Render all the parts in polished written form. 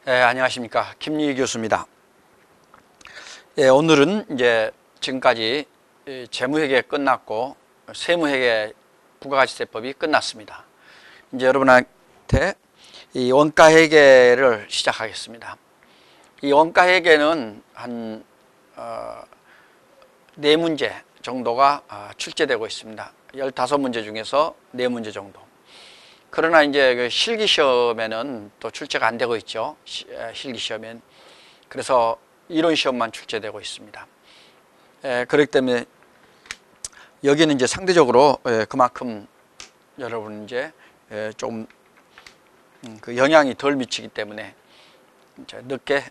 안녕하십니까. 김유희 교수입니다. 오늘은 이제 지금까지 재무회계 끝났고 세무회계 부가가치세법이 끝났습니다. 이제 여러분한테 이 원가회계를 시작하겠습니다. 이 원가회계는 한 4문제 정도가 출제되고 있습니다. 15문제 중에서 4문제 정도. 그러나 이제 그 실기시험에는 또 출제가 안 되고 있죠. 실기시험엔. 그래서 이론 시험만 출제되고 있습니다. 그렇기 때문에 여기는 이제 상대적으로 그만큼 여러분 이제 좀 그 영향이 덜 미치기 때문에 늦게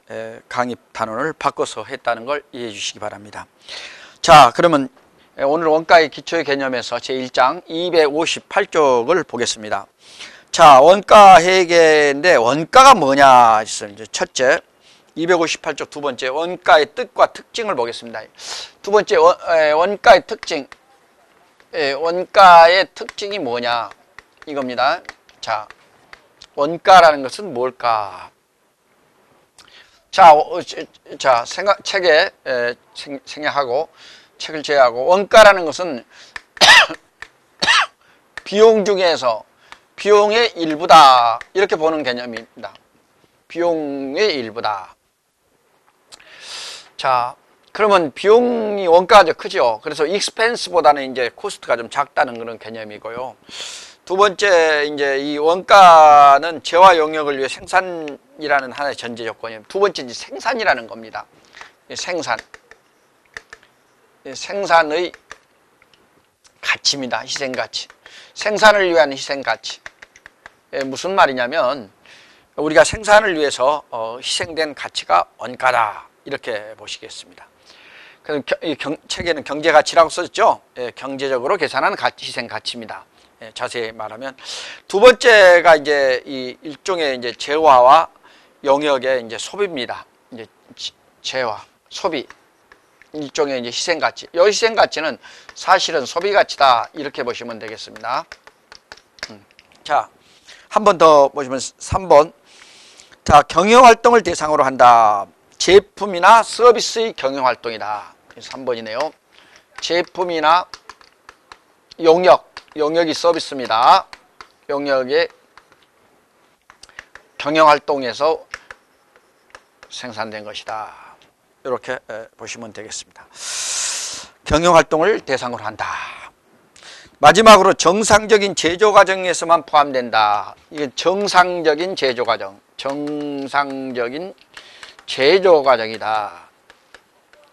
강의 단원을 바꿔서 했다는 걸 이해해 주시기 바랍니다. 자, 그러면 오늘 원가의 기초의 개념에서 제1장 258쪽을 보겠습니다. 자, 원가 회계인데 원가가 뭐냐 했어요. 이제 첫째 258쪽 두 번째 원가의 뜻과 특징을 보겠습니다. 두 번째 원가의 특징. 원가의 특징이 뭐냐 이겁니다. 자, 원가라는 것은 뭘까? 자, 책에 생략하고 책을 제외하고 원가라는 것은 비용 중에서 비용의 일부다 이렇게 보는 개념입니다. 비용의 일부다. 자, 그러면 비용이 원가가 좀 크죠. 그래서 익스펜스보다는 이제 코스트가 좀 작다는 그런 개념이고요. 두 번째 이제 이 원가는 재화 용역을 위해 생산이라는 하나의 전제 조건이에요. 두 번째 이제 생산이라는 겁니다. 생산의 가치입니다. 희생가치. 생산을 위한 희생가치. 무슨 말이냐면 우리가 생산을 위해서 희생된 가치가 원가다 이렇게 보시겠습니다. 그럼 책에는 경제가치라고 써있죠. 경제적으로 계산하는 희생가치입니다. 자세히 말하면 두 번째가 이제 이 일종의 이제 재화와 용역의 이제 소비입니다. 이제 재화, 소비. 일종의 이제 희생가치. 이 희생가치는 사실은 소비가치다 이렇게 보시면 되겠습니다. 자, 한 번 더 보시면 3번. 자, 경영활동을 대상으로 한다. 제품이나 서비스의 경영활동이다. 3번이네요. 제품이나 용역이 서비스입니다. 용역의 경영활동에서 생산된 것이다. 이렇게 보시면 되겠습니다. 경영활동을 대상으로 한다. 마지막으로 정상적인 제조과정에서만 포함된다. 이게 정상적인 제조과정. 정상적인 제조과정이다.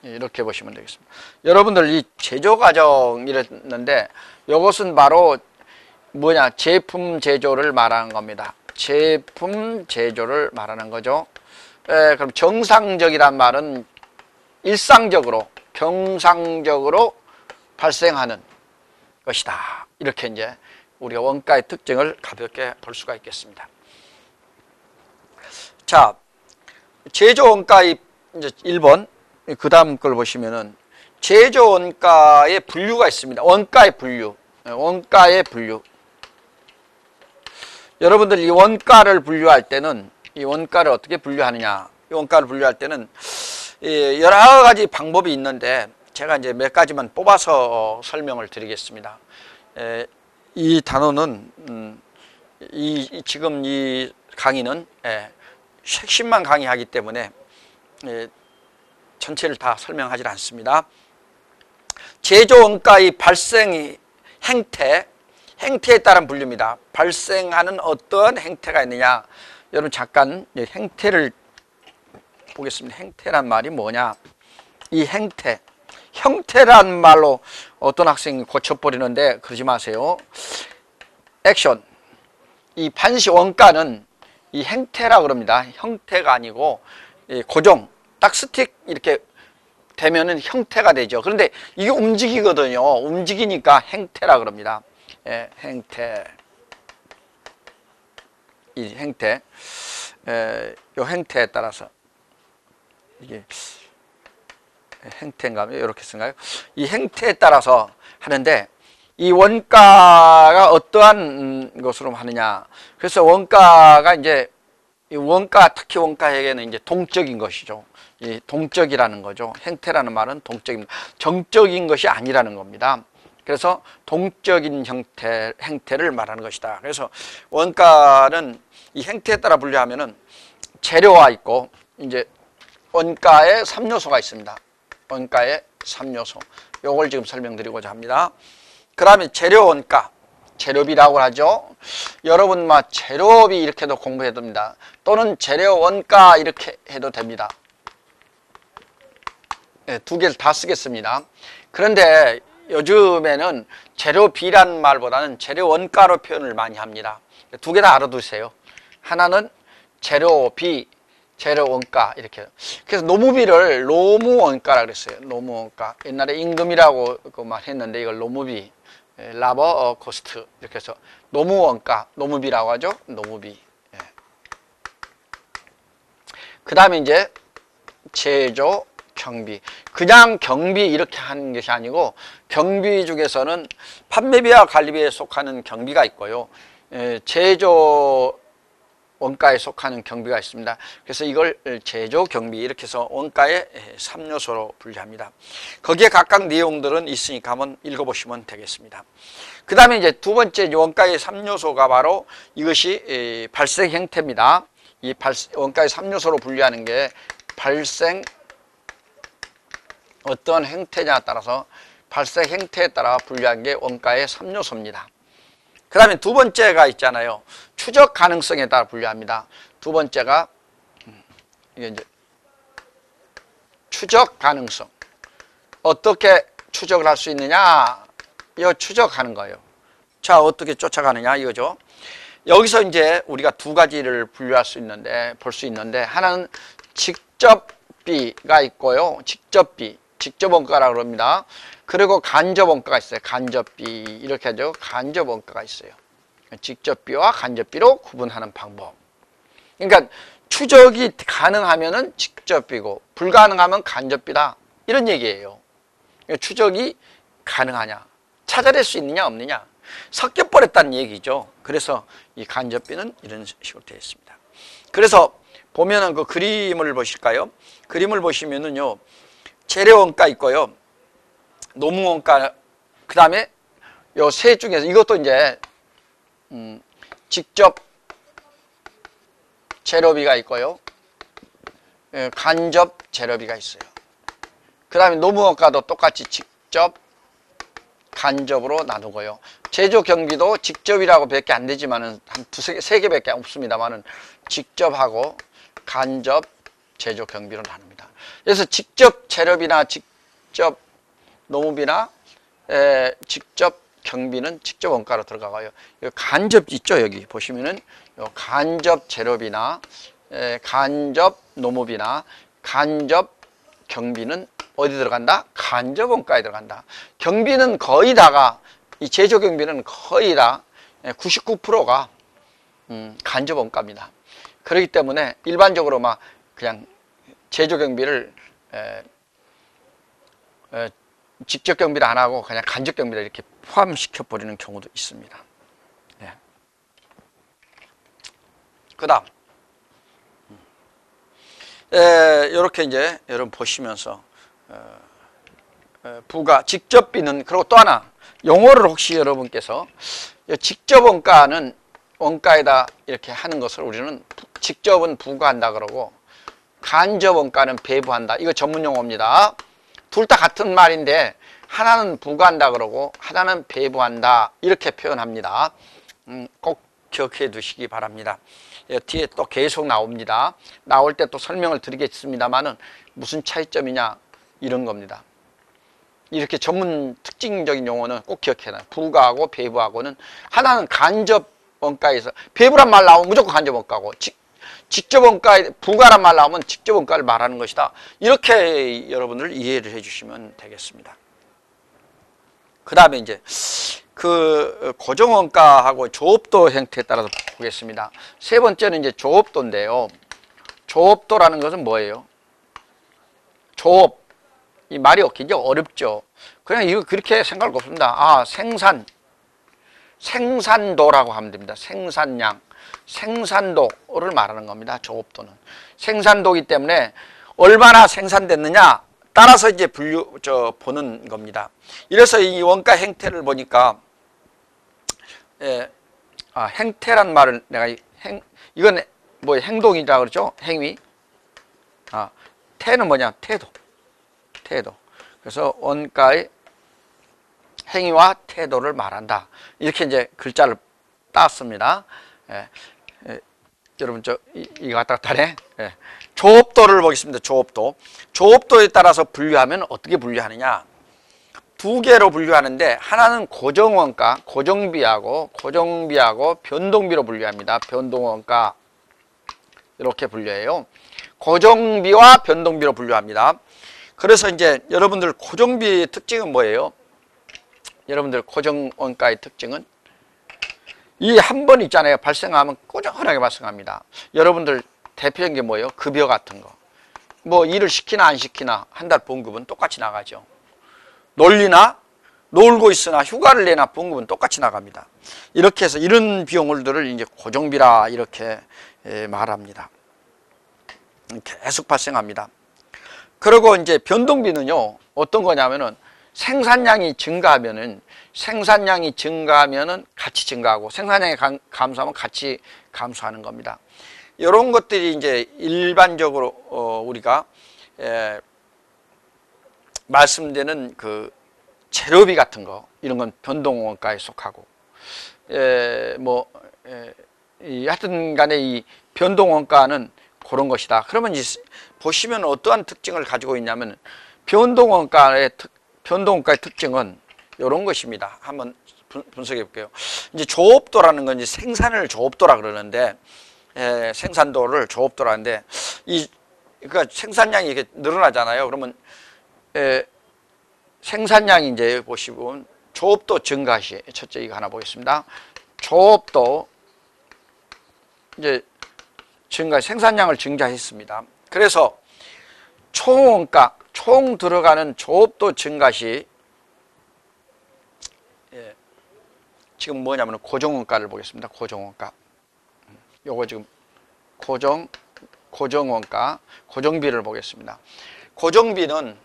이렇게 보시면 되겠습니다. 여러분들 이 제조과정 이랬는데 이것은 바로 뭐냐? 제품 제조를 말하는 겁니다. 제품 제조를 말하는 거죠. 그럼 정상적이란 말은 일상적으로, 경상적으로 발생하는 것이다. 이렇게 이제 우리가 원가의 특징을 가볍게 볼 수가 있겠습니다. 자, 제조 원가의 이제 1번, 그 다음 걸 보시면은 제조 원가의 분류가 있습니다. 원가의 분류. 원가의 분류. 여러분들 이 원가를 분류할 때는 이 원가를 어떻게 분류하느냐. 이 원가를 분류할 때는 여러 가지 방법이 있는데 제가 이제 몇 가지만 뽑아서 설명을 드리겠습니다. 이 단어는 지금 이 강의는 핵심만 강의하기 때문에 전체를 다 설명하지 않습니다. 제조 원가의 발생 행태에 따른 분류입니다. 발생하는 어떤 행태가 있느냐. 여러분 잠깐 행태를 보겠습니다. 행태란 말이 뭐냐? 이 형태란 말로 어떤 학생이 고쳐버리는데 그러지 마세요. 액션. 이 반시 원가는 이 행태라 그럽니다. 형태가 아니고 고정, 딱 스틱 이렇게 되면은 형태가 되죠. 그런데 이게 움직이거든요. 움직이니까 행태라 그럽니다. 행태. 이 행태. 요 행태에 따라서 이게 행태인가요? 이렇게 쓴가요? 이 행태에 따라서 하는데 이 원가가 어떠한 것으로 하느냐. 그래서 원가가 이제 이 원가, 특히 원가에게는 이제 동적인 것이죠. 이 동적이라는 거죠. 행태라는 말은 동적입니다. 정적인 것이 아니라는 겁니다. 그래서 동적인 행태를 말하는 것이다. 그래서 원가는 이 행태에 따라 분류하면은 재료와 있고, 이제 원가에 3요소가 있습니다. 원가에 3요소. 요걸 지금 설명드리고자 합니다. 그 다음에 재료 원가, 재료비라고 하죠. 여러분 재료비 이렇게도 공부해도 됩니다. 또는 재료 원가 이렇게 해도 됩니다. 네, 두 개를 다 쓰겠습니다. 그런데 요즘에는 재료비라는 말보다는 재료 원가로 표현을 많이 합니다. 두 개 다 알아두세요. 하나는 재료비, 재료 원가 이렇게. 그래서 노무비를 노무원가라 그랬어요. 노무원가. 옛날에 임금이라고 그 말 했는데 이걸 노무비, 라버 코스트 이렇게 해서 노무원가, 노무비라고 하죠. 노무비. 예. 그 다음에 이제 제조 경비. 그냥 경비 이렇게 하는 것이 아니고, 경비 중에서는 판매비와 관리비에 속하는 경비가 있고요. 제조 원가에 속하는 경비가 있습니다. 그래서 이걸 제조 경비 이렇게 해서 원가의 3요소로 분류합니다. 거기에 각각 내용들은 있으니까 한번 읽어보시면 되겠습니다. 그 다음에 이제 두 번째 원가의 3요소가 바로 이것이 발생 행태입니다. 이 원가의 3요소로 분류하는 게 발생 어떤 행태냐에 따라서 발생 행태에 따라 분류한 게 원가의 3요소입니다. 그 다음에 두 번째가 있잖아요. 추적 가능성에 따라 분류합니다. 두 번째가 이게 이제 추적 가능성. 어떻게 추적을 할 수 있느냐? 이거 추적하는 거예요. 자, 어떻게 쫓아가느냐 이거죠. 여기서 이제 우리가 두 가지를 분류할 수 있는데, 볼 수 있는데, 하나는 직접비가 있고요. 직접비, 직접 원가라고 그럽니다. 그리고 간접 원가가 있어요. 간접비 이렇게 하죠. 간접 원가가 있어요. 직접비와 간접비로 구분하는 방법. 그러니까 추적이 가능하면은 직접비고 불가능하면 간접비다. 이런 얘기예요. 추적이 가능하냐, 찾아낼 수 있느냐 없느냐, 섞여버렸다는 얘기죠. 그래서 이 간접비는 이런 식으로 되어 있습니다. 그래서 보면은 그 그림을 보실까요? 그림을 보시면은요, 재료원가 있고요, 노무원가, 그 다음에 요 세 중에서 이것도 이제 직접 재료비가 있고요, 간접 재료비가 있어요. 그 다음에 노무원가도 똑같이 직접, 간접으로 나누고요. 제조 경비도 직접이라고 밖에 안 되지만은 한 세 개밖에 없습니다만은 직접하고 간접 제조 경비로 나눕니다. 그래서 직접 재료비나 직접 노무비나 직접 경비는 직접 원가로 들어가고요. 간접 있죠. 여기 보시면은 간접 재료비나 간접 노무비나 간접 경비는 어디 들어간다? 간접 원가에 들어간다. 경비는 거의 다가, 이 제조 경비는 거의 다 99%가 간접 원가입니다. 그렇기 때문에 일반적으로 막 그냥 제조 경비를 직접 경비를 안 하고 그냥 간접 경비를 이렇게 포함시켜 버리는 경우도 있습니다. 네. 그 다음 이렇게 이제 여러분 보시면서 부가 직접비는, 그리고 또 하나 용어를 혹시 여러분께서 직접 원가는 원가에다 이렇게 하는 것을 우리는 직접은 부과한다 그러고 간접 원가는 배부한다. 이거 전문 용어입니다. 둘 다 같은 말인데 하나는 부과한다 그러고 하나는 배부한다 이렇게 표현합니다. 꼭 기억해 두시기 바랍니다. 뒤에 또 계속 나옵니다. 나올 때 또 설명을 드리겠습니다만은 무슨 차이점이냐 이런 겁니다. 이렇게 전문 특징적인 용어는 꼭 기억해야 돼요. 부과하고 배부하고는, 하나는 간접 원가에서, 배부란 말 나오면 무조건 간접 원가고, 직접 원가에 부과란 말 나오면 직접 원가를 말하는 것이다. 이렇게 여러분들 이해를 해주시면 되겠습니다. 그 다음에 이제 그 고정원가하고 조업도 형태에 따라서 보겠습니다. 세 번째는 이제 조업도인데요. 조업도라는 것은 뭐예요? 조업. 이 말이 굉장히 어렵죠. 그냥 이거 그렇게 생각할 거 없습니다. 생산도라고 하면 됩니다. 생산량. 생산도를 말하는 겁니다. 조업도는. 생산도이기 때문에 얼마나 생산됐느냐 따라서 이제 보는 겁니다. 이래서 이 원가 행태를 보니까, 행태란 말을 내가, 이건 뭐 행동이라고 그러죠? 행위. 태는 뭐냐? 태도. 그래서 원가의 행위와 태도를 말한다. 이렇게 이제 글자를 땄습니다. 여러분 이거 갖다가 다네. 조업도를 보겠습니다. 조업도에 따라서 분류하면 어떻게 분류하느냐? 두 개로 분류하는데, 하나는 고정원가, 고정비하고 변동비로 분류합니다. 변동원가 이렇게 분류해요. 고정비와 변동비로 분류합니다. 그래서 이제 여러분들 고정비의 특징은 뭐예요? 여러분들 고정원가의 특징은 이 한 번 있잖아요. 발생하면 꾸준하게 발생합니다. 여러분들 대표적인 게 뭐예요? 급여 같은 거. 뭐 일을 시키나 안 시키나 한 달 봉급은 똑같이 나가죠. 놀고 있으나 휴가를 내나 봉급은 똑같이 나갑니다. 이렇게 해서 이런 비용들을 이제 고정비라 이렇게 말합니다. 계속 발생합니다. 그리고 이제 변동비는요, 어떤 거냐면은 생산량이 증가하면은 같이 증가하고, 생산량이 감소하면 같이 감소하는 겁니다. 이런 것들이 이제 일반적으로 우리가 말씀되는 그 재료비 같은 거, 이런 건 변동원가에 속하고, 하여튼 간에 이 변동원가는 그런 것이다. 그러면 이제 보시면 어떠한 특징을 가지고 있냐면, 변동원가의 특징은 이런 것입니다. 한번 분석해 볼게요. 이제 조업도라는 건 이제 생산을 조업도라 그러는데, 생산도를 조업도라는데, 그러니까 생산량이 이렇게 늘어나잖아요. 그러면 생산량이 이제 보시면 조업도 증가 시, 첫째 이거 하나 보겠습니다. 조업도 이제 생산량을 증가했습니다. 그래서 총원가, 총 들어가는 조업도 증가 시, 지금 뭐냐면 고정원가를 보겠습니다. 고정원가. 요거 지금 고정원가, 고정비를 보겠습니다. 고정비는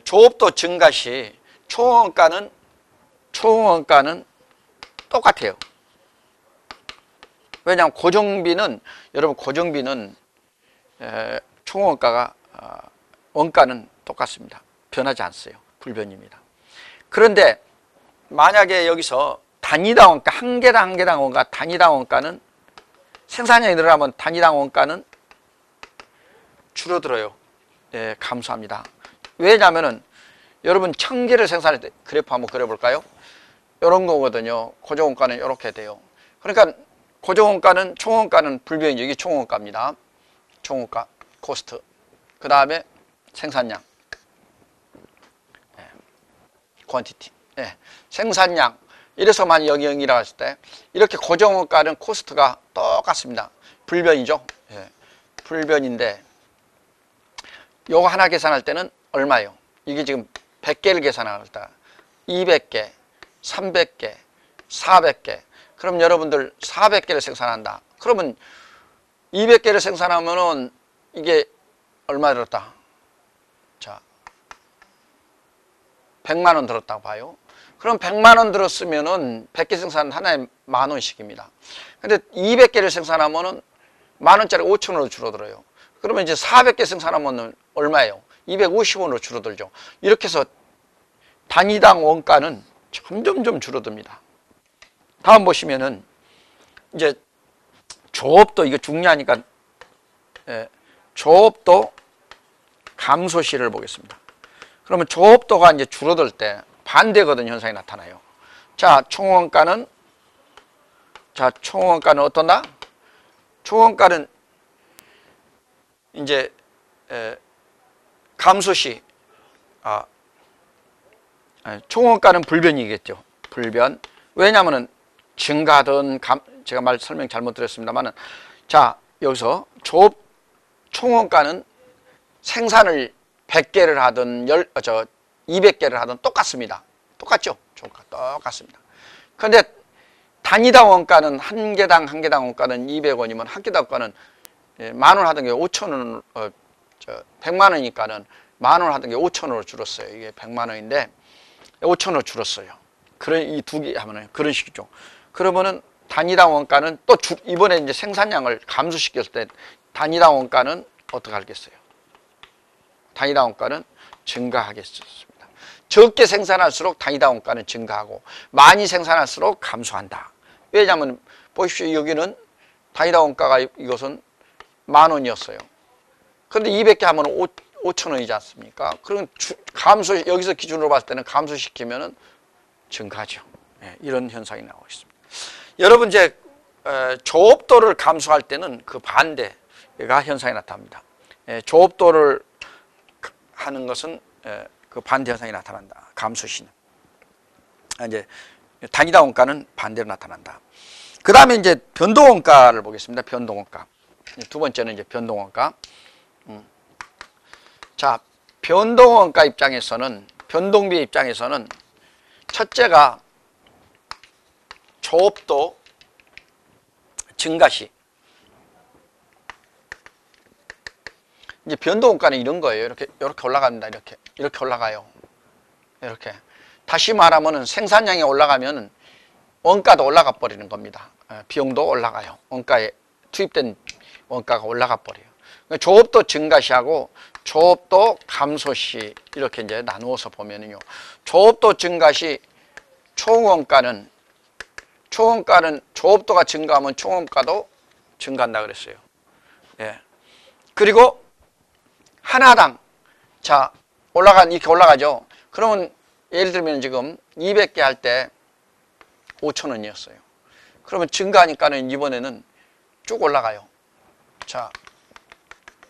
조업도 증가 시 총원가는 똑같아요. 왜냐하면 고정비는 총원가가 원가는 똑같습니다. 변하지 않어요. 불변입니다. 그런데 만약에 여기서 단위당 원가, 한 개당 원가, 단위당 원가는 생산량이 늘어나면 단위당 원가는 줄어들어요. 감소합니다. 왜냐하면은 여러분 1000개를 생산할 때 그래프 한번 그려볼까요? 이런 거거든요. 고정원가는 이렇게 돼요. 그러니까 고정원가는, 총원가는 불변이죠. 이게 총원가입니다. 총원가, 코스트. 그 다음에 생산량, 퀀티티. 생산량. 이래서 만약 여기 0이라고 했을 때, 이렇게 고정원가는 코스트가 똑같습니다. 불변이죠. 불변인데, 요거 하나 계산할 때는 얼마예요? 이게 지금 100개를 계산할 때 200개, 300개, 400개. 그럼 여러분들 400개를 생산한다. 그러면 200개를 생산하면은 이게 얼마 들었다? 자, 100만 원 들었다고 봐요. 그럼 100만 원 들었으면은 100개 생산 하나에 10,000원씩입니다. 근데 200개를 생산하면은 10,000원짜리 5,000원으로 줄어들어요. 그러면 이제 400개 생산하면은 얼마예요? 250원으로 줄어들죠. 이렇게 해서 단위당 원가는 점점점 줄어듭니다. 다음 보시면은 이제 조업도, 이거 중요하니까 조업도 감소시를 보겠습니다. 그러면 조업도가 이제 줄어들 때 반대거든 현상이 나타나요. 자, 총원가는 어떤다? 총원가는 이제 감소시, 총원가는 불변이겠죠. 불변. 왜냐하면은 증가든 제가 설명 잘못 드렸습니다만은, 자, 여기서 총원가는 생산을 100개를 하든 200개를 하든 똑같습니다. 똑같죠? 총가 똑같습니다. 그런데 단위당 원가는 한 개당 원가는 200원이면 한 개당 원가는 10,000원 하던 게 5,000원, 100만 원이니까는 10,000원 하던 게 5,000원으로 줄었어요. 이게 100만 원인데 5,000원으로 줄었어요. 그런 이 두 개 하면은 그런 식이죠. 그러면은 단위당 원가는 또 이번에 이제 생산량을 감소시켰을 때 단위당 원가는 어떻게 하겠어요? 단위당 원가는 증가하겠습니다. 적게 생산할수록 단위당 원가는 증가하고 많이 생산할수록 감소한다. 왜냐하면 보십시오. 여기는 단위당 원가가 이것은 10,000원이었어요. 그런데 200개 하면 5,000원이지 않습니까? 그럼 여기서 기준으로 봤을 때는 감소시키면은 증가하죠. 네, 이런 현상이 나오고 있습니다. 여러분 이제 조업도를 감소할 때는 그 반대가 현상이 나타납니다. 조업도를 하는 것은 그 반대 현상이 나타난다. 감소시는. 이제 단위당 원가는 반대로 나타난다. 그 다음에 이제 변동원가를 보겠습니다. 변동원가. 두 번째는 이제 변동원가. 자, 변동원가 입장에서는, 변동비 입장에서는 첫째가 조업도 증가시. 이제 변동원가는 이런 거예요. 이렇게 올라갑니다. 이렇게 올라가요. 이렇게. 다시 말하면은 생산량이 올라가면 원가도 올라가 버리는 겁니다. 비용도 올라가요. 원가에 투입된 원가가 올라가 버려요. 조업도 증가시하고 조업도 감소시 이렇게 이제 나누어서 보면은요. 조업도 증가시 총원가는 조업도가 증가하면 총원가도 증가한다 그랬어요. 예. 그리고 하나당 자 이렇게 올라가죠. 그러면 예를 들면 지금 200개 할 때 5,000원이었어요. 그러면 증가하니까는 이번에는 쭉 올라가요. 자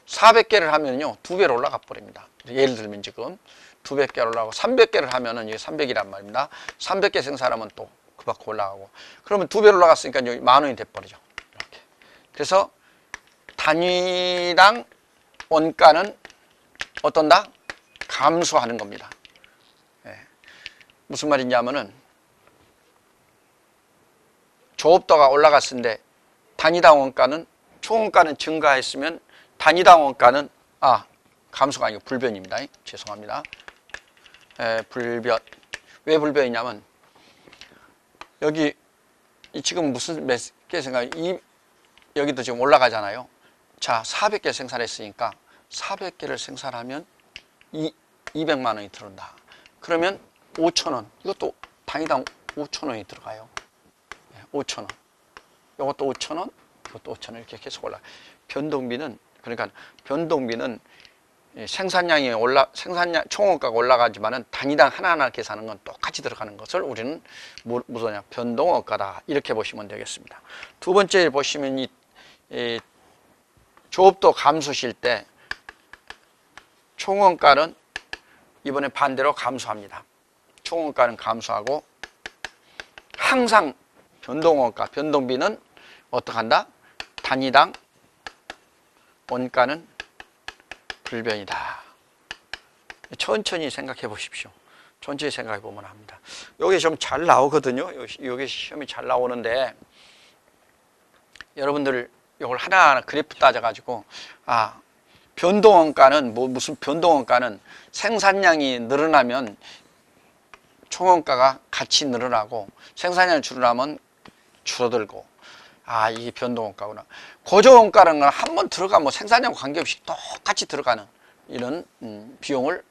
400개를 하면요 2배로 올라가 버립니다. 예를 들면 지금 200개를 올라가고 300개를 하면은 이게 300이란 말입니다. 300개 생산하면 또 그 밖으로 올라가고 그러면 2배로 올라갔으니까 10,000원이 돼버리죠. 이렇게. 그래서 단위당 원가는 어떤다? 감소하는 겁니다. 예. 무슨 말이냐면은 조업도가 올라갔는데 단위당 원가는 총원가는 증가했으면 단위당 원가는 감소가 아니고 불변입니다. 죄송합니다. 불변. 왜 불변이냐면 여기 지금 무슨 몇 개 생각? 여기도 지금 올라가잖아요. 자 400개 생산했으니까 400개를 생산하면 200만 원이 들어온다. 그러면 5,000원. 이것도 단위당 5,000원이 들어가요. 5,000원. 이것도 5,000원. 이것도 5,000원. 이렇게 계속 올라. 변동비는 생산량이 총원가가 올라가지만은 단위당 하나하나 계산하는 건 똑같이 들어가는 것을 우리는 무슨 변동원가다 이렇게 보시면 되겠습니다. 두 번째 보시면 이 조업도 감소실 때 총원가는 이번에 반대로 감소합니다. 총원가는 감소하고 항상 변동원가, 변동비는 어떻게 한다? 단위당 원가는 불변이다. 천천히 생각해 보십시오. 천천히 생각해 보면 합니다. 여기 좀 잘 나오거든요. 여기 시험이 잘 나오는데 여러분들 이걸 하나하나 그래프 따져가지고 변동원가는 무슨 변동원가는 생산량이 늘어나면 총원가가 같이 늘어나고 생산량이 줄어나면 줄어들고 이게 변동원가구나. 고정원가는 한 번 들어가면 생산량 관계없이 똑같이 들어가는 이런 비용을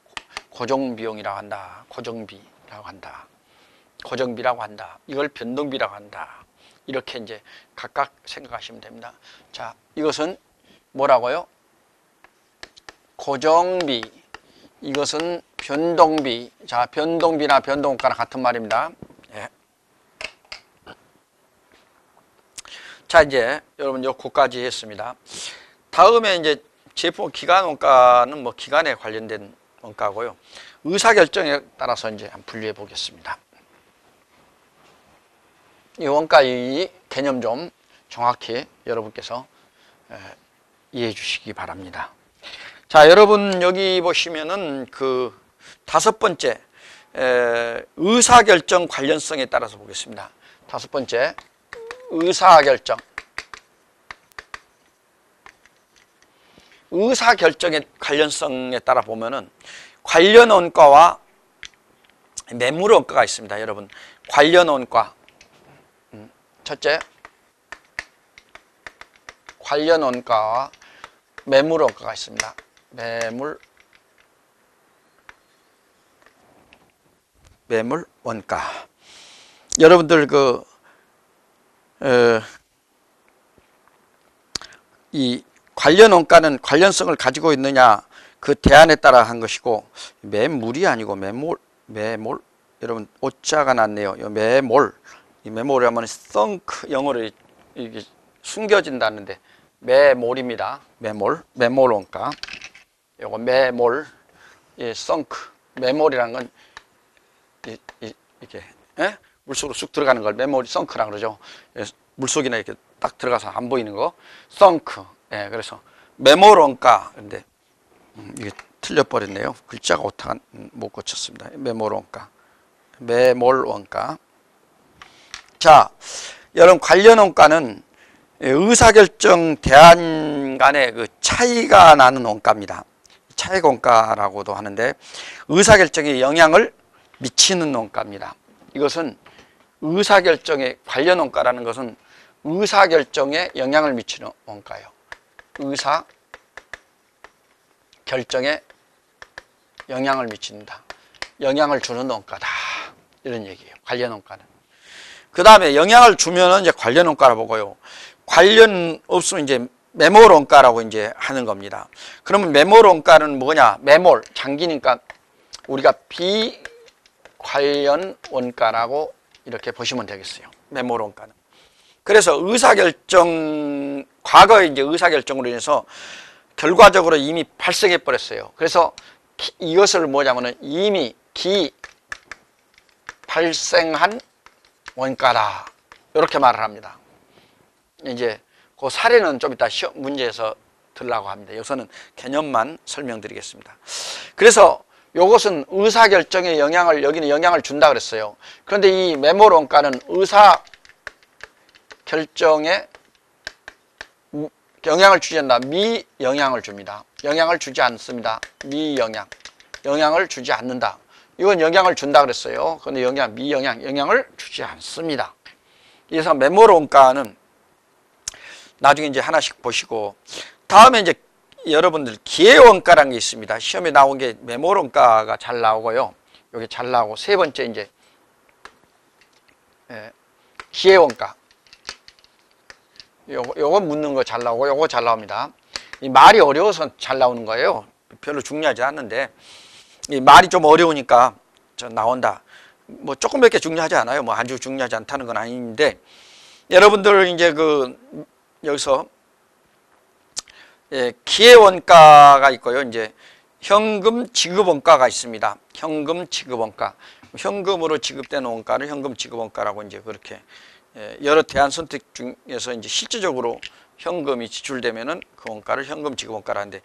고정비용이라고 한다. 고정비라고 한다. 고정비라고 한다. 이걸 변동비라고 한다. 이렇게 이제 각각 생각하시면 됩니다. 자, 이것은 뭐라고요? 고정비. 이것은 변동비. 자, 변동비나 변동원가랑 같은 말입니다. 예. 자, 이제 여러분 요거까지 했습니다. 다음에 이제 제품 기간 원가는 뭐 기간에 관련된 원가고요. 의사결정에 따라서 이제 한번 분류해 보겠습니다. 이 원가의 개념 좀 정확히 여러분께서 이해해 주시기 바랍니다. 자, 여러분 여기 보시면은 그 5번째 의사결정 관련성에 따라서 보겠습니다. 5번째 의사결정. 의사결정의 관련성에 따라 보면은 관련 원가와 매물 원가가 있습니다. 여러분, 관련 원가. 첫째, 관련 원가와 매물 원가가 있습니다. 매물 원가. 여러분들 이 관련 원가는 관련성을 가지고 있느냐 그 대안에 따라 한 것이고, 매물이 아니고 매몰. 여러분 오자가 났네요. 이 매몰이라면 sunk, 영어로 이게 숨겨진다는데 매몰입니다. 매몰 원가. 요거 매몰, sunk. 매몰이라는 건 이렇게 물속으로 쑥 들어가는 걸 매몰이 썬크라 그러죠. 물속이나 이렇게 딱 들어가서 안 보이는 거 썬크. 그래서 매몰 원가. 근데 이게 틀려버렸네요. 글자가 오타가 못 고쳤습니다. 매몰 원가. 자, 여러분, 관련 원가는 의사결정 대안 간의 그 차이가 나는 원가입니다. 차익 원가라고도 하는데, 의사결정에 영향을 미치는 원가입니다. 이것은 의사결정에, 관련 원가라는 것은 의사결정에 영향을 미치는 원가예요. 의사결정에 영향을 미친다. 영향을 주는 원가다. 이런 얘기예요. 관련 원가는. 그 다음에 영향을 주면은 이제 관련 원가라 보고요. 관련 없으면 이제 매몰 원가라고 이제 하는 겁니다. 그러면 매몰 원가는 뭐냐? 매몰, 장기니까 우리가 비관련 원가라고 이렇게 보시면 되겠어요. 매몰 원가는. 그래서 의사결정, 과거에 이제 의사결정으로 인해서 결과적으로 이미 발생해 버렸어요. 그래서 이것을 뭐냐면은 이미 발생한 원가다. 이렇게 말을 합니다. 이제 그 사례는 좀 이따 시험 문제에서 들라고 합니다. 여기서는 개념만 설명드리겠습니다. 그래서 이것은 의사결정에 여기는 영향을 준다 그랬어요. 그런데 이 매몰 원가는 의사결정에 영향을 주지 않는다. 미영향을 줍니다. 영향을 주지 않습니다. 미영향. 영향을 주지 않는다. 이건 영향을 준다 그랬어요. 그런데 영향을 주지 않습니다. 그래서 매몰 원가는 나중에 이제 하나씩 보시고, 다음에 이제 여러분들 기회 원가라는 게 있습니다. 시험에 나온 게 매몰 원가가 잘 나오고요. 여기 잘 나오고, 세 번째 이제 기회 원가. 요거 묻는 거 잘 나오고, 요거 잘 나옵니다. 이 말이 어려워서 잘 나오는 거예요. 별로 중요하지 않는데, 이 말이 좀 어려우니까 나온다. 뭐 조금 몇 개 중요하지 않아요. 뭐 아주 중요하지 않다는 건 아닌데, 여러분들 이제 여기서 기회 원가가 있고요. 이제 현금 지급 원가가 있습니다. 현금 지급 원가. 현금으로 지급되는 원가를 현금 지급 원가라고 이제 그렇게 여러 대안 선택 중에서 이제 실질적으로 현금이 지출되면은 그 원가를 현금 지급 원가라 하는데,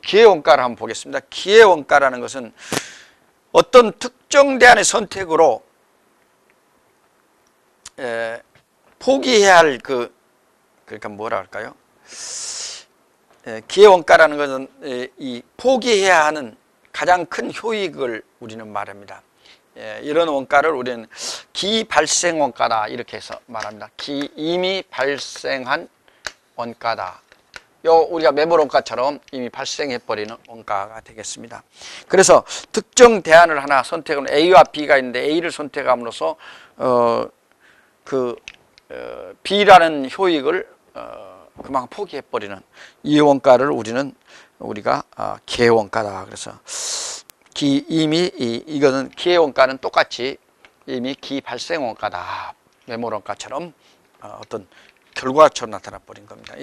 기회 원가를 한번 보겠습니다. 기회 원가라는 것은 어떤 특정 대안의 선택으로 포기해야 할 그러니까 뭐라 할까요? 기회 원가라는 것은 이 포기해야 하는 가장 큰 효익을 우리는 말합니다. 이런 원가를 우리는 기발생 원가다 이렇게 해서 말합니다. 이미 발생한 원가다. 우리가 매몰 원가처럼 이미 발생해버리는 원가가 되겠습니다. 그래서 특정 대안을 하나 선택은 A와 B가 있는데 A를 선택함으로써 B라는 효익을 그만큼 포기해버리는 이 원가를 우리가 기회 원가다. 그래서 이거는 기회 원가는 똑같이 이미 기발생 원가다. 매몰 원가처럼 어떤 결과처럼 나타나 버린 겁니다.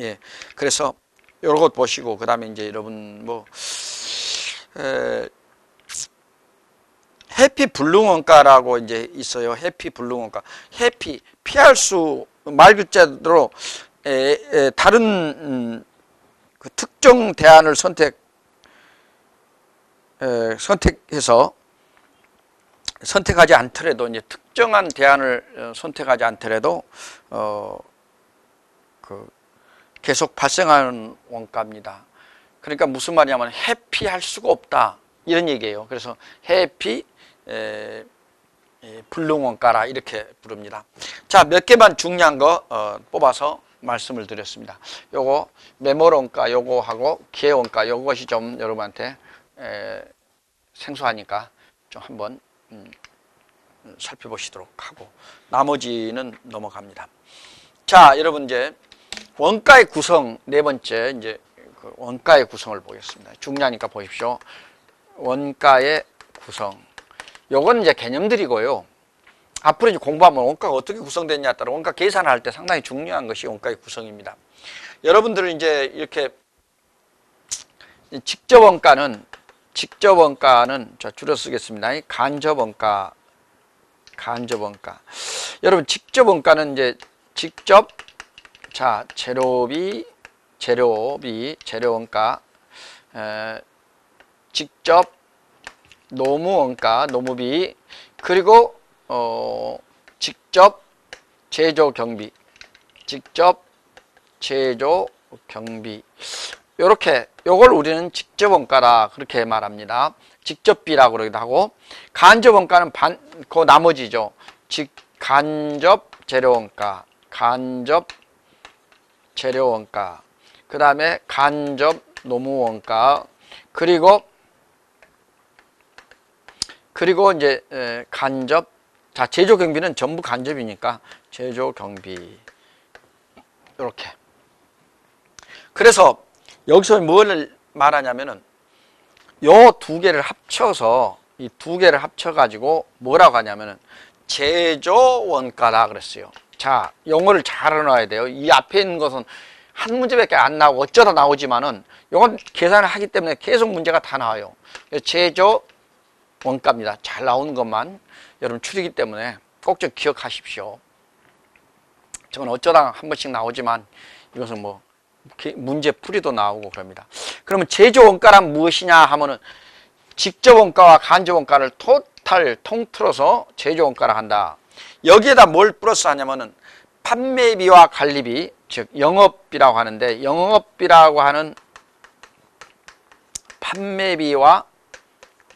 그래서 이런 것 보시고, 그 다음에 이제 여러분 해피 불능 원가라고 이제 있어요. 해피 불능 원가. 피할 수, 말 그대로 다른 그 특정 대안을 선택하지 않더라도, 이제 특정한 대안을 선택하지 않더라도 계속 발생하는 원가입니다. 그러니까 무슨 말이냐면 회피할 수가 없다 이런 얘기예요. 그래서 회피 불능원가라 이렇게 부릅니다. 자, 몇 개만 중요한 거 뽑아서 말씀을 드렸습니다. 요거 매몰원가 요거하고 기회원가 요것이 좀 여러분한테 생소하니까 좀 한번 살펴보시도록 하고 나머지는 넘어갑니다. 자, 여러분 이제 원가의 구성 네 번째 이제 그 원가의 구성을 보겠습니다. 중요하니까 보십시오. 원가의 구성. 요건 이제 개념들이고요. 앞으로 이제 공부하면 원가가 어떻게 구성되느냐에 따라 원가 계산을 할 때 상당히 중요한 것이 원가의 구성입니다. 여러분들은 이제 이렇게 직접 원가는 자 줄여 쓰겠습니다. 간접 원가. 여러분 직접 원가는 이제 직접 자 재료비 재료원가 직접 노무비 그리고 직접 제조 경비 요렇게 요걸 우리는 직접 원가라 그렇게 말합니다. 직접비라고 그러기도 하고 간접 원가는 그 나머지죠. 간접 재료원가 그 다음에 간접 노무원가 그리고 이제 간접 자 제조 경비는 전부 간접이니까 제조 경비 이렇게. 그래서 여기서 뭘 말하냐면은 요 두 개를 합쳐서 이 두 개를 합쳐 가지고 뭐라고 하냐면은 제조 원가라 그랬어요. 자, 용어를 잘 알아놔야 돼요. 이 앞에 있는 것은 한 문제밖에 안 나오고 어쩌다 나오지만은 이건 계산을 하기 때문에 계속 문제가 다 나와요. 제조 원가입니다. 잘 나오는 것만 여러분 추리기 때문에 꼭 좀 기억하십시오. 저건 어쩌다 한 번씩 나오지만 이것은 뭐 문제 풀이도 나오고 그럽니다. 그러면 제조 원가란 무엇이냐 하면은 직접 원가와 간접 원가를 통틀어서 제조 원가라 한다. 여기에다 뭘 플러스 하냐면은 판매비와 관리비, 즉 영업비라고 하는데 영업비라고 하는 판매비와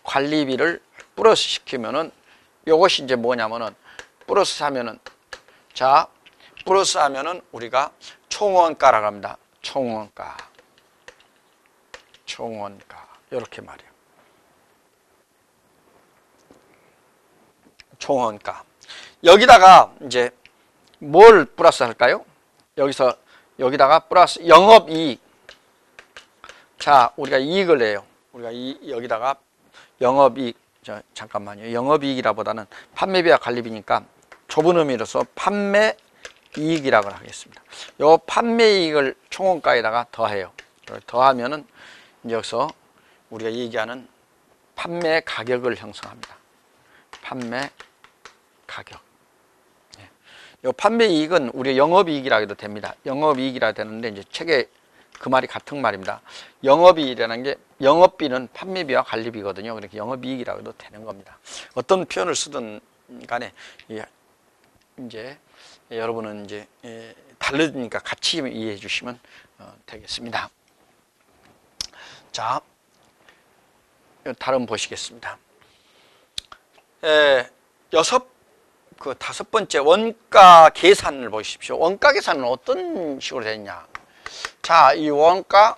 관리비를 플러스 시키면은 요것이 이제 뭐냐면은 플러스 하면은 자 플러스 하면은 우리가 총원가라고 합니다. 총원가 이렇게 말이에요. 총원가. 여기다가 이제 뭘 플러스 할까요? 여기다가 플러스 영업이익. 자, 우리가 이익을 내요. 우리가 여기다가 영업이익. 잠깐만요. 영업이익이라보다는 판매비와 관리비니까 좁은 의미로서 판매이익이라고 하겠습니다. 요 판매이익을 총원가에다가 더해요. 더하면은 여기서 우리가 얘기하는 판매 가격을 형성합니다. 판매 가격. 요 판매이익은 우리 영업이익이라 해도 됩니다. 영업이익이라 되는데 이제 책에 그 말이 같은 말입니다. 영업이익이라는 게 영업비는 판매비와 관리비거든요. 그렇게 영업이익이라고 해도 되는 겁니다. 어떤 표현을 쓰든 간에 이제 여러분은 이제 다르니까 같이 이해해 주시면 되겠습니다. 자, 다른 보시겠습니다. 다섯 번째 원가 계산을 보십시오. 원가 계산은 어떤 식으로 되냐? 자, 이 원가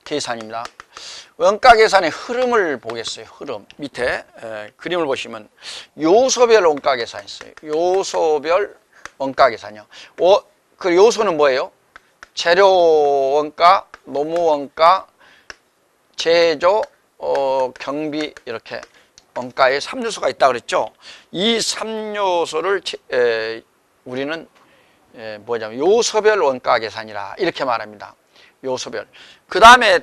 계산입니다. 원가 계산의 흐름을 보겠어요. 흐름 밑에 그림을 보시면 요소별 원가 계산이 있어요. 요소별 원가 계산이요. 그 요소는 뭐예요? 재료 원가, 노무 원가, 제조, 경비 이렇게 원가에 3요소가 있다고 그랬죠. 이 3요소를 우리는 뭐냐면 요소별 원가 계산이라 이렇게 말합니다. 요소별. 그 다음에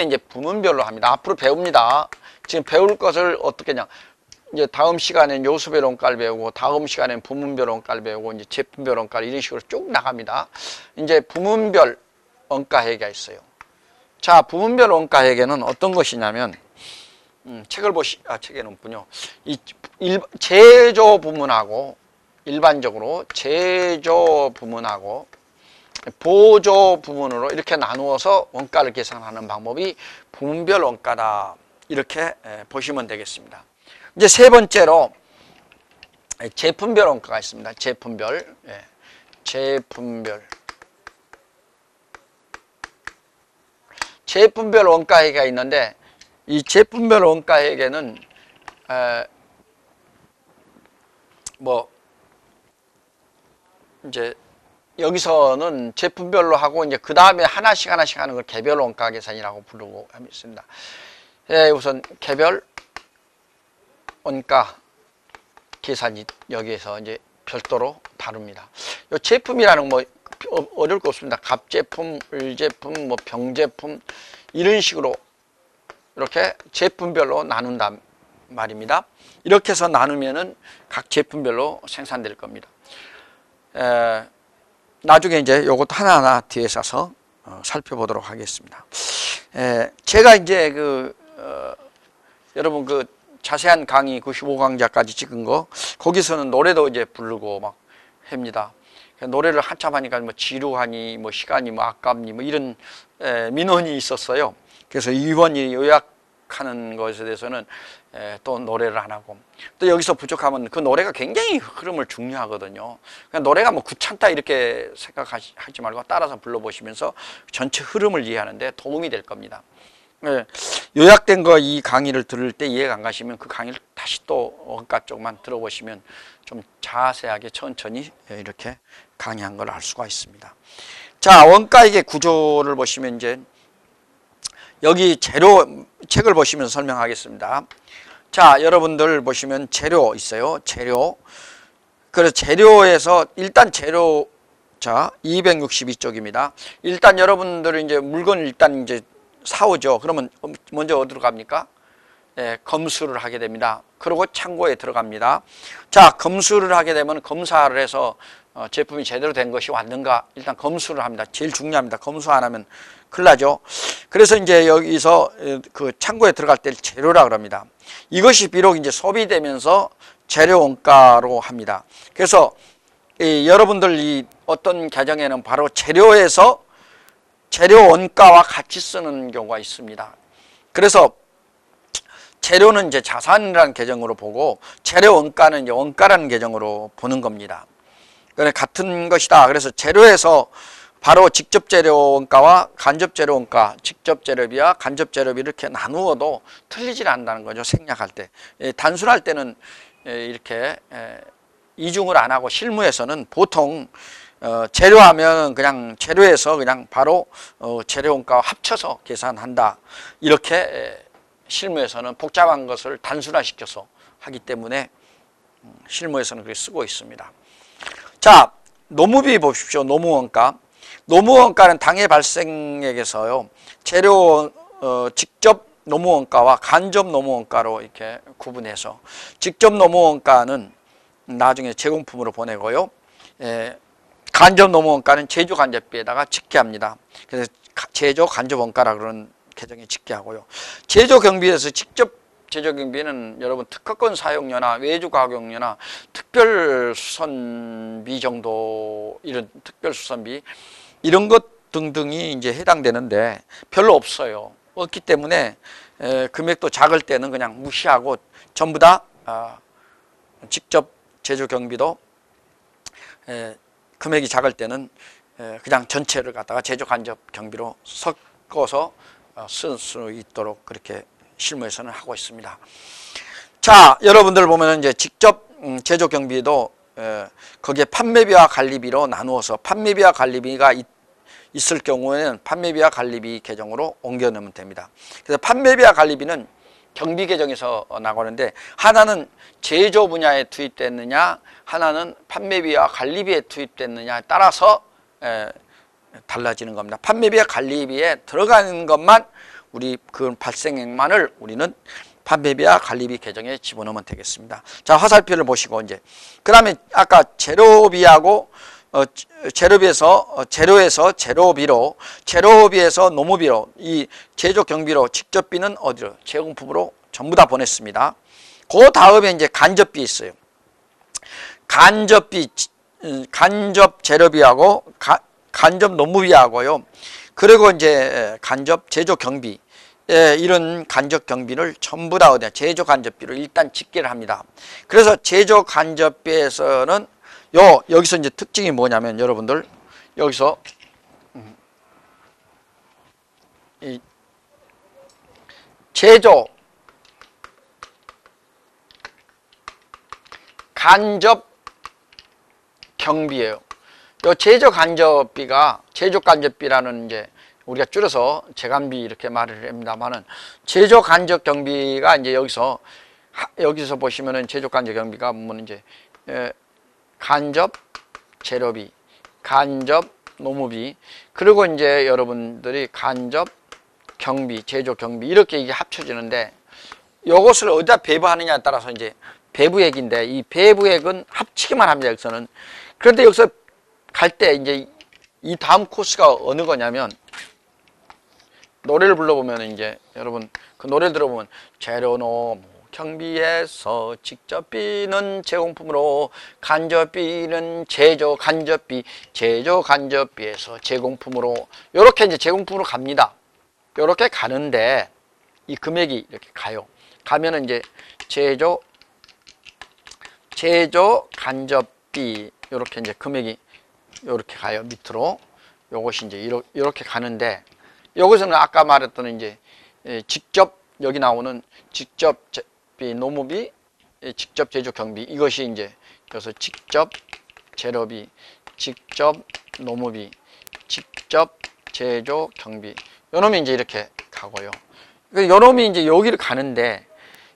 이제 부문별로 합니다. 앞으로 배웁니다. 지금 배울 것을 어떻게 하냐. 이제 다음 시간에는 요소별 원가를 배우고 다음 시간에는 부문별 원가를 배우고 이제 제품별 원가 이런 식으로 쭉 나갑니다. 이제 부문별 원가 회계가 있어요. 자, 부문별 원가 회계는 어떤 것이냐면 책에는 없군요. 이 제조 부문하고 일반적으로 제조 부문하고 보조 부분으로 이렇게 나누어서 원가를 계산하는 방법이 부문별 원가다. 이렇게 보시면 되겠습니다. 이제 세 번째로 제품별 원가가 있습니다. 제품별. 제품별 원가회계가 있는데, 이 제품별 원가회계는 이제 여기서는 제품별로 하고 이제 그 다음에 하나씩 하는 걸 개별 원가 계산이라고 부르고 있습니다. 우선 개별 원가 계산이 여기에서 이제 별도로 다룹니다. 이 제품이라는 뭐 어려울 거 없습니다. 갑제품, 을제품, 뭐 병제품 이런 식으로 이렇게 제품별로 나눈단 말입니다. 이렇게 해서 나누면은 각 제품별로 생산될 겁니다. 나중에 이제 요것 하나하나 뒤에 서서 살펴보도록 하겠습니다. 제가 이제 여러분 그 자세한 강의 95강좌까지 찍은 거 거기서는 노래도 이제 부르고 막 합니다. 노래를 한참 하니까 뭐 지루하니 뭐 시간이 뭐 아깝니 뭐 이런 민원이 있었어요. 그래서 이번이 요약하는 것에 대해서는 또 노래를 안 하고, 또 여기서 부족하면 그 노래가 굉장히 흐름을 중요하거든요. 그냥 노래가 뭐 귀찮다 이렇게 생각하지 말고 따라서 불러보시면서 전체 흐름을 이해하는데 도움이 될 겁니다. 요약된 거 이 강의를 들을 때 이해가 안 가시면 그 강의를 다시 또 원가 쪽만 들어보시면 좀 자세하게 천천히 이렇게 강의한 걸 알 수가 있습니다. 자, 원가액의 구조를 보시면 이제 여기 재료 책을 보시면서 설명하겠습니다. 자, 여러분들 보시면 재료 있어요. 재료. 그래서 재료에서 일단 재료, 자, 262쪽입니다. 일단 여러분들은 이제 물건을 일단 이제 사오죠. 그러면 먼저 어디로 갑니까? 검수를 하게 됩니다. 그리고 창고에 들어갑니다. 자, 검수를 하게 되면 검사를 해서 제품이 제대로 된 것이 왔는가 일단 검수를 합니다. 제일 중요합니다. 검수 안 하면 큰일 나죠. 그래서 이제 여기서 그 창고에 들어갈 때 재료라 그럽니다. 이것이 비록 이제 소비되면서 재료 원가로 합니다. 그래서 여러분들 이 어떤 계정에는 바로 재료에서 재료 원가와 같이 쓰는 경우가 있습니다. 그래서 재료는 이제 자산이라는 계정으로 보고 재료 원가는 이제 원가라는 계정으로 보는 겁니다. 그래 같은 것이다. 그래서 재료에서 바로 직접 재료 원가와 간접 재료 원가, 직접 재료비와 간접 재료비 이렇게 나누어도 틀리질 않는다는 거죠. 생략할 때. 단순할 때는 이렇게 이중을 안 하고 실무에서는 보통 재료하면 그냥 재료에서 그냥 바로 재료 원가와 합쳐서 계산한다. 이렇게 실무에서는 복잡한 것을 단순화시켜서 하기 때문에 실무에서는 그렇게 쓰고 있습니다. 자, 노무비 보십시오. 노무원가. 노무원가는 당해 발생액에서요. 재료 직접 노무원가와 간접 노무원가로 이렇게 구분해서 직접 노무원가는 나중에 제공품으로 보내고요. 간접 노무원가는 제조 간접비에다가 집계합니다. 그래서 제조 간접 원가라 그런 계정에 집계하고요. 제조 경비에서 직접 제조 경비는 여러분 특허권 사용료나 외주 가격료나 특별수선비 정도 이런 특별수선비 이런 것 등등이 이제 해당되는데 별로 없어요. 없기 때문에 금액도 작을 때는 그냥 무시하고 전부 다 직접 제조 경비도 금액이 작을 때는 그냥 전체를 갖다가 제조 간접 경비로 섞어서 쓸 수 있도록 그렇게 실무에서는 하고 있습니다. 자, 여러분들 보면 이제 직접 제조 경비도 거기에 판매비와 관리비로 나누어서 판매비와 관리비가 있을 경우에는 판매비와 관리비 계정으로 옮겨 넣으면 됩니다. 그래서 판매비와 관리비는 경비 계정에서 나가는데 하나는 제조 분야에 투입됐느냐, 하나는 판매비와 관리비에 투입됐느냐에 따라서 달라지는 겁니다. 판매비와 관리비에 들어가는 것만 우리 그 발생액만을 우리는 판매비와 관리비 계정에 집어넣으면 되겠습니다. 자, 화살표를 보시고 이제 그다음에 아까 재료비하고 재료에서 재료비로, 재료비에서 노무비로, 이 제조 경비로, 직접비는 어디로? 제공품으로 전부 다 보냈습니다. 그 다음에 이제 간접비 있어요. 간접비, 간접 재료비하고 간접 노무비하고요. 그리고 이제 간접 제조 경비, 이런 간접 경비를 전부 다 어디야? 제조 간접비로 일단 집계를 합니다. 그래서 제조 간접비에서는 여기서 이제 특징이 뭐냐면 여러분들 여기서 이 제조 간접 경비예요. 요 제조 간접비가 제조 간접비라는 이제 우리가 줄여서 재간비 이렇게 말을 합니다만은 제조 간접 경비가 이제 여기서 보시면은 제조 간접 경비가 보면 이제 간접 재료비, 간접 노무비, 그리고 이제 여러분들이 간접 경비, 제조 경비 이렇게 이게 합쳐지는데 이것을 어디다 배부하느냐에 따라서 이제 배부액인데 이 배부액은 합치기만 합니다. 여기서는. 그런데 여기서 갈 때 이제 이 다음 코스가 어느 거냐면 노래를 불러보면 이제 여러분 그 노래를 들어보면 재료노무 경비에서 직접비는 제공품으로 간접비는 제조 간접비, 제조 간접비에서 제공품으로 이렇게 이제 제공품으로 갑니다. 이렇게 가는데 이 금액이 이렇게 가요. 가면은 이제 제조 간접비 이렇게 이제 금액이 이렇게 가요. 밑으로. 요것이 이제 이렇게 가는데 여기서는 아까 말했던 이제 직접 여기 나오는 직접 노무비, 직접 제조 경비 이것이 이제 그래서 직접 재료비, 직접 노무비, 직접 제조 경비 요놈이 이제 이렇게 가고요. 요놈이 이제 여기를 가는데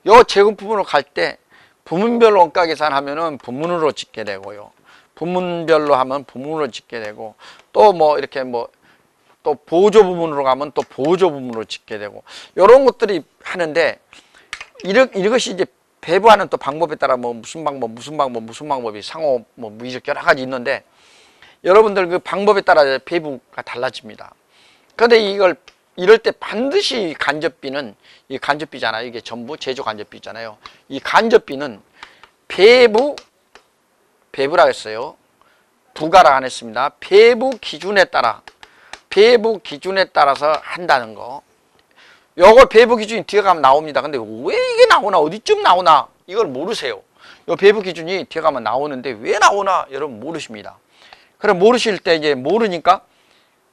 요 제공품으로 갈 때 부문별로 원가 계산하면은 부문으로 짓게 되고요. 부문별로 하면 부문으로 짓게 되고 또 뭐 이렇게 뭐 또 보조 부문으로 가면 또 보조 부문으로 짓게 되고 이런 것들이 하는데 이것이 이제 배부하는 또 방법에 따라 뭐 무슨 방법이 상호 뭐 이렇게 여러 가지 있는데 여러분들 그 방법에 따라 배부가 달라집니다. 그런데 이럴 때 반드시 간접비는 이 간접비잖아요. 이게 전부 제조 간접비잖아요. 이 간접비는 배부라 했어요. 부가라 안 했습니다. 배부 기준에 따라서 한다는 거. 요걸 배부 기준이 뒤에 가면 나옵니다. 근데 왜 이게 나오나? 어디쯤 나오나? 이걸 모르세요. 요 배부 기준이 뒤에 가면 나오는데 왜 나오나? 여러분 모르십니다. 그럼 모르실 때 이제 모르니까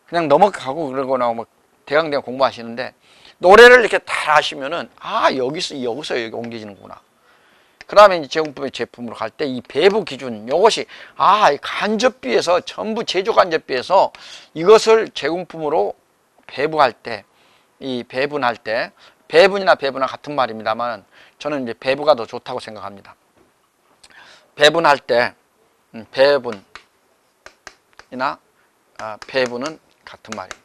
그냥 넘어가고 그러거나 뭐 대강 공부하시는데 노래를 이렇게 다 하시면은 여기서 여기 옮겨지는구나. 그 다음에 이제 제공품의 제품으로 갈 때 이 배부 기준 이것이 이 간접비에서 전부 제조 간접비에서 이것을 제공품으로 배부할 때 이 배분할 때 배분이나 같은 말입니다만 저는 이제 배부가 더 좋다고 생각합니다. 배분할 때 배분이나 배분은 같은 말입니다.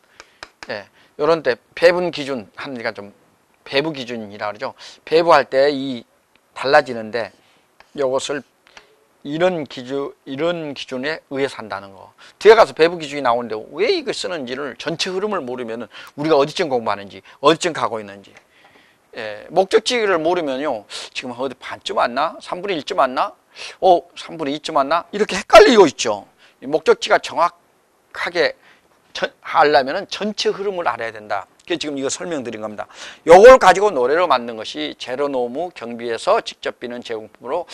예, 요런 때 배분 기준 하니까 좀 배부 기준이라 그러죠. 배부할 때 이 달라지는데 이것을 이런 기준에 의해서 한다는 거. 뒤에 가서 배부 기준이 나오는데 왜 이걸 쓰는지를 전체 흐름을 모르면은 우리가 어디쯤 공부하는지 어디쯤 가고 있는지 목적지를 모르면요 지금 어디 반쯤 왔나? 3분의 1쯤 왔나? 3분의 2쯤 왔나? 이렇게 헷갈리고 있죠. 목적지가 정확하게 하려면은 전체 흐름을 알아야 된다. 그게 지금 이거 설명드린 겁니다. 요걸 가지고 노래로 만든 것이 재료노무 경비에서 직접비는 제공품으로,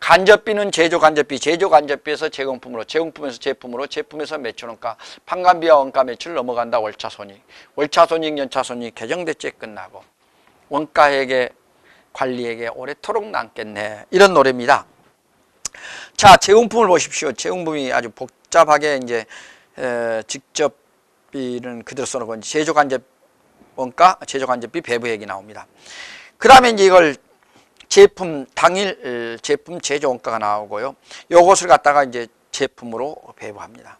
간접비는 제조 간접비, 제조 간접비에서 제공품으로, 제공품에서 제품으로, 제품에서 매출원가, 판관비와 원가 매출 넘어간다. 월차손익, 월차손익, 연차손익 개정대체 끝나고 원가에게 관리에게 오래도록 남겠네. 이런 노래입니다. 자, 제공품을 보십시오. 제공품이 아주 복잡하게 이제 직접비는 그대로 써놓고 제조 간접 원가, 제조 간접비 배부액이 나옵니다. 그 다음에 이제 이걸 제품 당일 제품 제조 원가가 나오고요. 요것을 갖다가 이제 제품으로 배부합니다.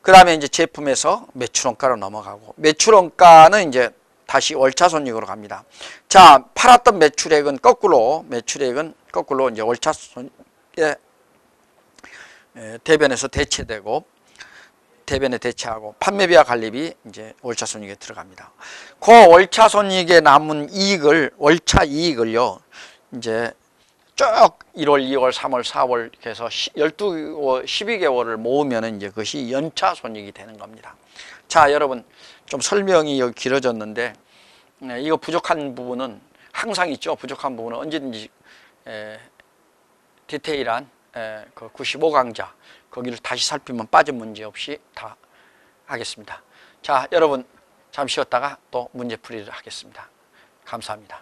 그 다음에 이제 제품에서 매출 원가로 넘어가고, 매출 원가는 이제 다시 월차 손익으로 갑니다. 자, 팔았던 매출액은 거꾸로 이제 월차 손익에 대변에서 대체되고, 대변에 대체하고, 판매비와 관리비 이제 월차 손익에 들어갑니다. 그 월차 손익에 남은 이익을, 월차 이익을요, 이제 쭉 1월, 2월, 3월, 4월 이렇게 해서 12개월을 모으면 이제 그것이 연차 손익이 되는 겁니다. 자, 여러분 좀 설명이 여기 길어졌는데 이거 부족한 부분은 항상 있죠. 부족한 부분은 언제든지 디테일한 그 95강좌 거기를 다시 살피면 빠진 문제 없이 다 하겠습니다. 자, 여러분 잠시 쉬었다가 또 문제풀이를 하겠습니다. 감사합니다.